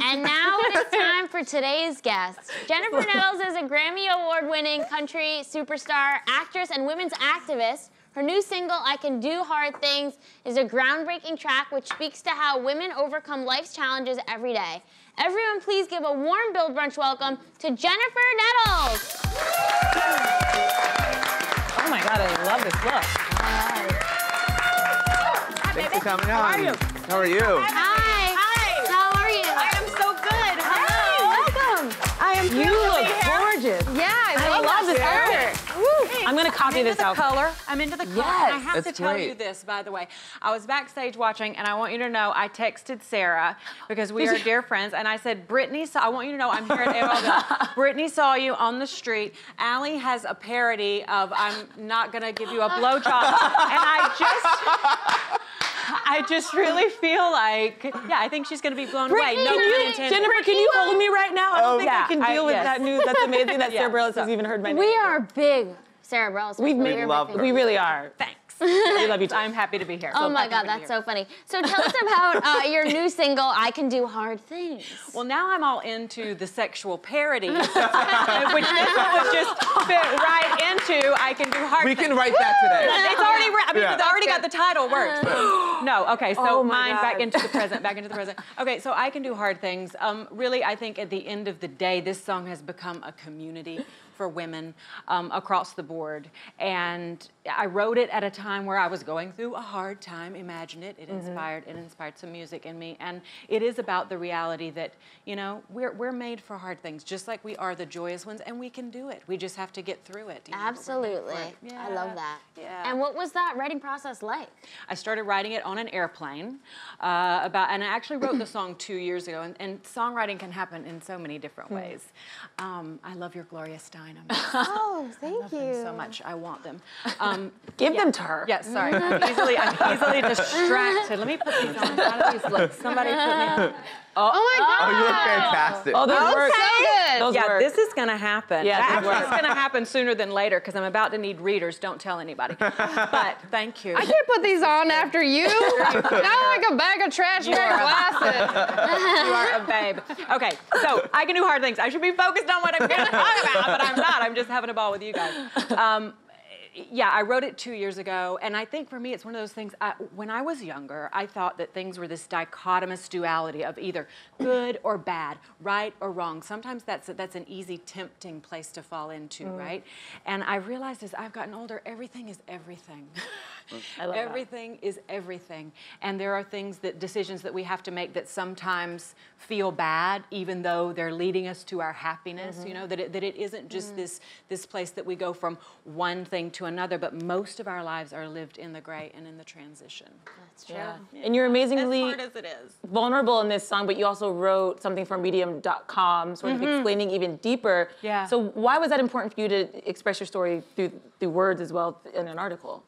And now it is time for today's guest. Jennifer Nettles is a Grammy Award-winning country superstar, actress, and women's activist. Her new single, I Can Do Hard Things, is a groundbreaking track which speaks to how women overcome life's challenges every day. Everyone please give a warm Build Brunch welcome to Jennifer Nettles. Oh my God, I love this look. Hi, thanks for coming on. How are you? How are you? Hi. Hi. How are you? I am so good. Hello. Welcome. I am You look gorgeous. Yeah, I love this outfit. I'm gonna copy this outfit. Color. I'm into the color. Yes. And I have to That's tell great. you this, by the way. I was backstage watching, and I want you to know I texted Sarah because we are dear friends, and I said, Brittany, I want you to know I'm here at AOL. Brittany saw you on the street. Allie has a parody of I'm not gonna give you a blowjob, and I just really feel like, yeah, I think she's gonna be blown away. No pun intended. Jennifer, can you hold me right now? I don't think I can deal with yes. that news. That's amazing that Sarah Bareilles has even heard my name. We are big Sarah Bareilles. We love her. We really are. Thanks. We love you too. I'm happy to be here. Oh my God, that's so funny. So tell us about your new single, I Can Do Hard Things. Well, now I'm all into the sexual parody, which this one was just fit right into. I Can Do Hard We Things. can write that today. It's already, I mean, Yeah. they already got the title worked. No, okay, so Oh my mine God. back into the present, Okay, so I Can Do Hard Things. Really, I think at the end of the day, this song has become a community for women across the board. And I wrote it at a time where I was going through a hard time. Imagine it. It inspired some music in me. And it is about the reality that, you know, we're made for hard things, just like we are the joyous ones, and we can do it. We just have to get through it. You know, Absolutely. Yeah. I love that. Yeah. And what was that writing process like? I started writing it on an airplane and I actually wrote the song 2 years ago, and songwriting can happen in so many different ways. I love your Gloria Steinem. Oh, thank I love them so much. I want them. Give them to her. Yes, sorry. I'm easily distracted. Let me put these on. How do these look? Somebody put me. Oh my God. Oh, you look fantastic. Oh, those work. So good. Those Yeah, work. this is gonna happen. Yeah, Actually, this it's gonna happen sooner than later because I'm about to need readers. Don't tell anybody. But thank you. I can't put these on after you. Now like a bag of trash wearing glasses. You are a babe. Okay, so I can do hard things. I should be focused on what I'm gonna talk about, but I'm not. I'm just having a ball with you guys. Yeah, I wrote it 2 years ago, and I think for me it's one of those things, when I was younger, I thought that things were this dichotomous duality of either good or bad, right or wrong. Sometimes that's an easy, tempting place to fall into, right? And I realized as I've gotten older, everything is everything. I love Everything is everything. And there are decisions that we have to make that sometimes feel bad, even though they're leading us to our happiness, you know, that it isn't just this place that we go from one thing to another, but most of our lives are lived in the gray and in the transition. That's true. Yeah. And you're amazingly As hard as it is. vulnerable in this song, but you also wrote something for Medium.com, sort of explaining even deeper. Yeah. So why was that important for you to express your story through words as well in an article?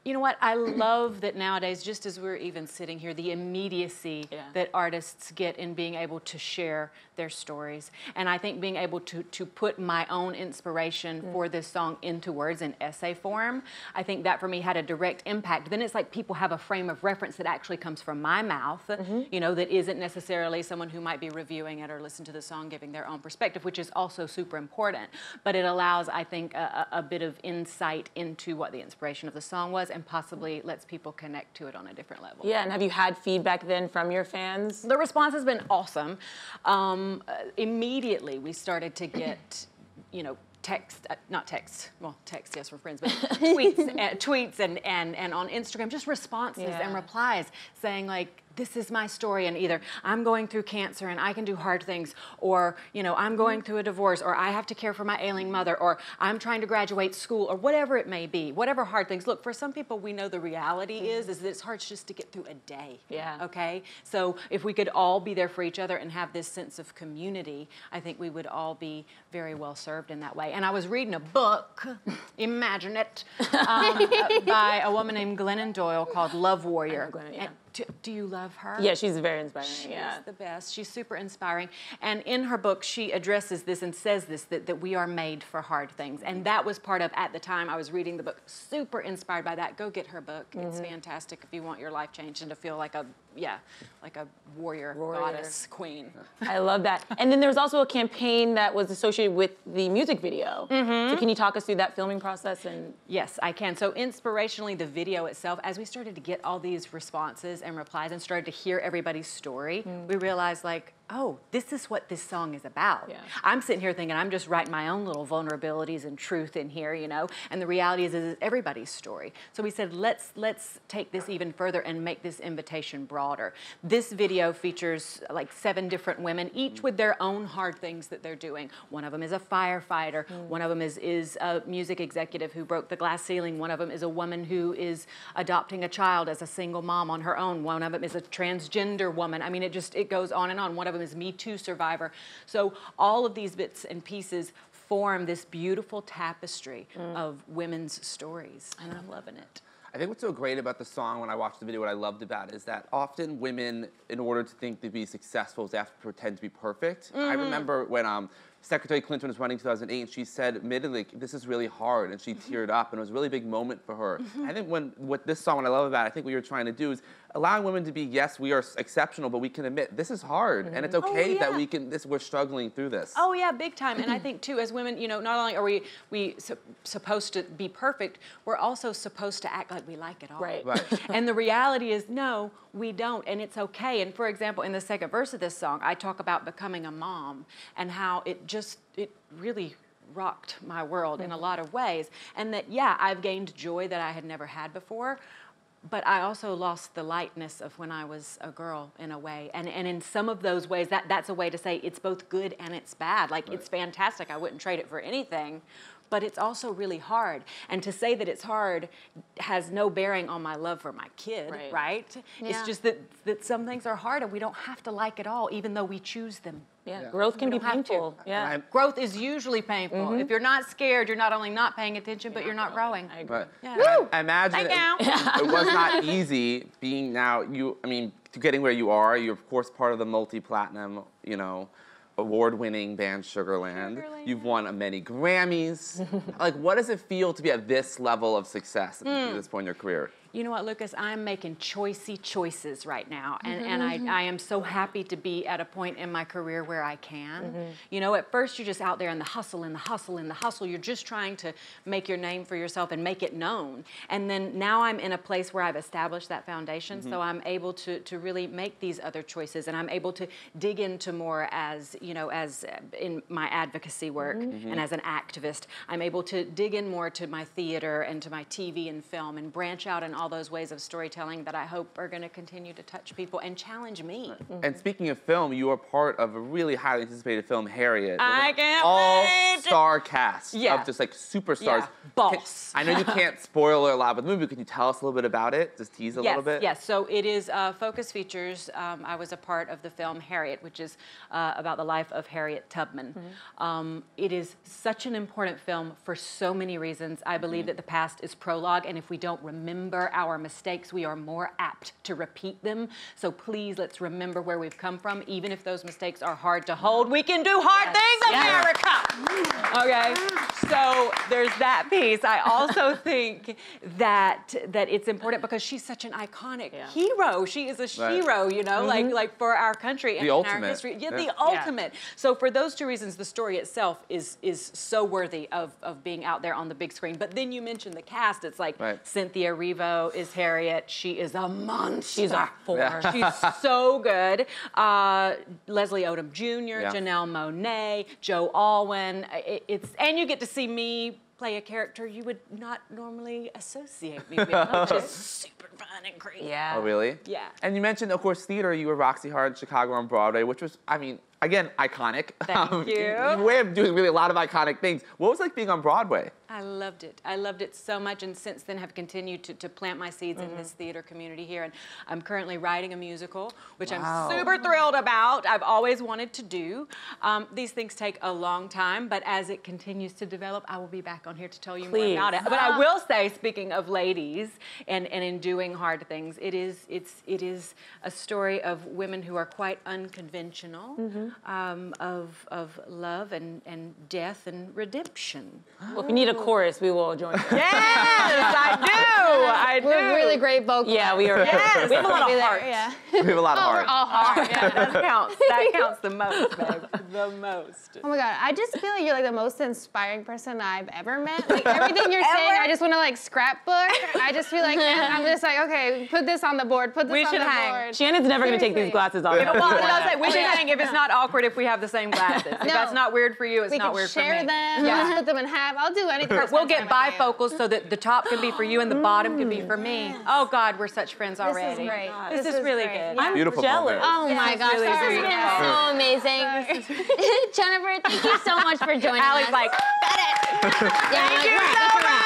You know what? I love that nowadays, just as we're even sitting here, the immediacy that artists get in being able to share their stories. And I think being able to put my own inspiration for this song into words in essay form, I think that for me had a direct impact. Then it's like people have a frame of reference that actually comes from my mouth, you know, that isn't necessarily someone who might be reviewing it or listen to the song giving their own perspective, which is also super important. But it allows, I think, a bit of insight into what the inspiration of the song was, and possibly lets people connect to it on a different level. Yeah, and have you had feedback then from your fans? The response has been awesome. Immediately we started to get, you know, text, not text, well, text, yes, we're friends, but tweets and on Instagram, just responses and replies saying like, this is my story, and either I'm going through cancer and I can do hard things, or, you know, I'm going through a divorce, or I have to care for my ailing mother, or I'm trying to graduate school, or whatever it may be, whatever hard things. Look, for some people, we know the reality is that it's hard just to get through a day. Yeah. Okay? So if we could all be there for each other and have this sense of community, I think we would all be very well served in that way. And I was reading a book, imagine it, by a woman named Glennon Doyle called Love Warrior. Glennon, yeah. Do you love her? Yeah, she's very inspiring. She's yeah. the best. She's super inspiring. And in her book, she addresses this and says this, that we are made for hard things. And that was part of, at the time I was reading the book, super inspired by that. Go get her book. It's fantastic if you want your life changed and to feel like a like a warrior. Goddess queen. I love that. And then there was also a campaign that was associated with the music video. So can you talk us through that filming process? And Yes, I can. So inspirationally, the video itself, as we started to get all these responses and replies and started to hear everybody's story, we realized like, oh, this is what this song is about. Yeah. I'm sitting here thinking I'm just writing my own little vulnerabilities and truth in here, you know, and the reality is it's everybody's story. So we said, let's take this even further and make this invitation broader. This video features like 7 different women, each with their own hard things that they're doing. One of them is a firefighter. One of them is a music executive who broke the glass ceiling. One of them is a woman who is adopting a child as a single mom on her own. One of them is a transgender woman. I mean, it goes on and on. One of them is Me Too survivor. So all of these bits and pieces form this beautiful tapestry of women's stories, and I'm loving it. I think what's so great about the song, when I watched the video, what I loved about it is that often women, in order to think to be successful, they have to pretend to be perfect. I remember when Secretary Clinton was running in 2008, and she said, admittedly, this is really hard, and she teared up, and it was a really big moment for her. I think what this song, what I love about it, I think what you're trying to do is allowing women to be, yes, we are exceptional, but we can admit this is hard, and it's okay that we're struggling through this. Oh yeah, big time. And I think too, as women, you know, not only are we supposed to be perfect, we're also supposed to act like we like it all. Right. And the reality is, no, we don't, and it's okay. And for example, in the second verse of this song, I talk about becoming a mom and how it really rocked my world in a lot of ways. And that, yeah, I've gained joy that I had never had before, but I also lost the lightness of when I was a girl in a way. And in some of those ways, that's a way to say it's both good and it's bad. Like, it's fantastic. I wouldn't trade it for anything. But it's also really hard. And to say that it's hard has no bearing on my love for my kid, right? Yeah. It's just that some things are hard and we don't have to like it all, even though we choose them. yeah, growth can be painful. Yeah. Growth is usually painful. If you're not scared, you're not only not paying attention, but you're not growing. I agree. Right. Yeah. I imagine it was not easy being now, getting where you are. You're, of course, part of the multi-platinum, award-winning band Sugarland. You've won many Grammys. Like, what does it feel to be at this level of success at this point in your career? You know what, Lucas? I'm making choices right now, and I am so happy to be at a point in my career where I can. You know, at first you're just out there in the hustle, in the hustle, in the hustle. You're just trying to make your name for yourself and make it known. And then now I'm in a place where I've established that foundation, so I'm able to really make these other choices, and I'm able to dig into more as in my advocacy work and as an activist. I'm able to dig in more to my theater and to my TV and film and branch out in all those ways of storytelling that I hope are going to continue to touch people and challenge me. And speaking of film, you are part of a really highly anticipated film, Harriet. I can't wait! All-star cast Yeah. of just like superstars. Yeah. Boss. I know you can't spoil a lot of the movie, but can you tell us a little bit about it? Just tease a little bit? Yes, so it is Focus Features. I was a part of the film Harriet, which is about the life of Harriet Tubman. It is such an important film for so many reasons. I believe that the past is prologue, and if we don't remember our mistakes, we are more apt to repeat them. So please, let's remember where we've come from. Even if those mistakes are hard to hold, we can do hard things, America! Okay, so there's that piece. I also think that it's important because she's such an iconic hero. She is a shero, you know, like for our country and ultimate. in our history. Yeah, the ultimate. So for those two reasons, the story itself is so worthy of being out there on the big screen. But then you mentioned the cast. It's like Cynthia Erivo is Harriet. She is a monster. She's a force. She's so good. Leslie Odom Jr., Janelle Monáe, Joe Alwyn. And you get to see me play a character you would not normally associate me with, which is super fun and crazy. Yeah. Oh, really? Yeah. And you mentioned, of course, theater. You were Roxy Hart in Chicago on Broadway, which was, again, iconic. Thank you. Your way of doing really a lot of iconic things. What was it like being on Broadway? I loved it. I loved it so much, and since then have continued to plant my seeds in this theater community here. And I'm currently writing a musical, which I'm super thrilled about. I've always wanted to do. These things take a long time, but as it continues to develop, I will be back on here to tell you more about it. But I will say, speaking of ladies and in doing hard things, it is a story of women who are quite unconventional, of love and death and redemption. Well, if you need a chorus, we will join. Yes, I do. We're really great vocalists. Yeah, we are. Yes. We have a lot of heart. Yeah. We have a lot of We're heart. all hard. Yeah. That counts. That counts the most, babe. The most. Oh my God, I just feel like you're like the most inspiring person I've ever met. Like everything you're saying, I just want to like scrapbook. I just feel like I'm just like, okay, put this on the board, put this We on should the hang. board. Shannon's never gonna take these Seriously. glasses off. Well, I'll say we should hang if it's not awkward if we have the same glasses. If No. that's not weird for you, it's We not can weird for me. share them. Yeah. Let's split them in half. I'll do anything. to We'll spend get time with you. bifocals so that the top can be for you and the bottom can be for me. Oh God, we're such friends This already. is great. This is really great. good. Yeah. I'm Beautiful jealous. moment. Oh my gosh, really this has sweet. been so amazing. Jennifer, thank you so much for joining Allie's us. like, yeah, thank you right, so that's right.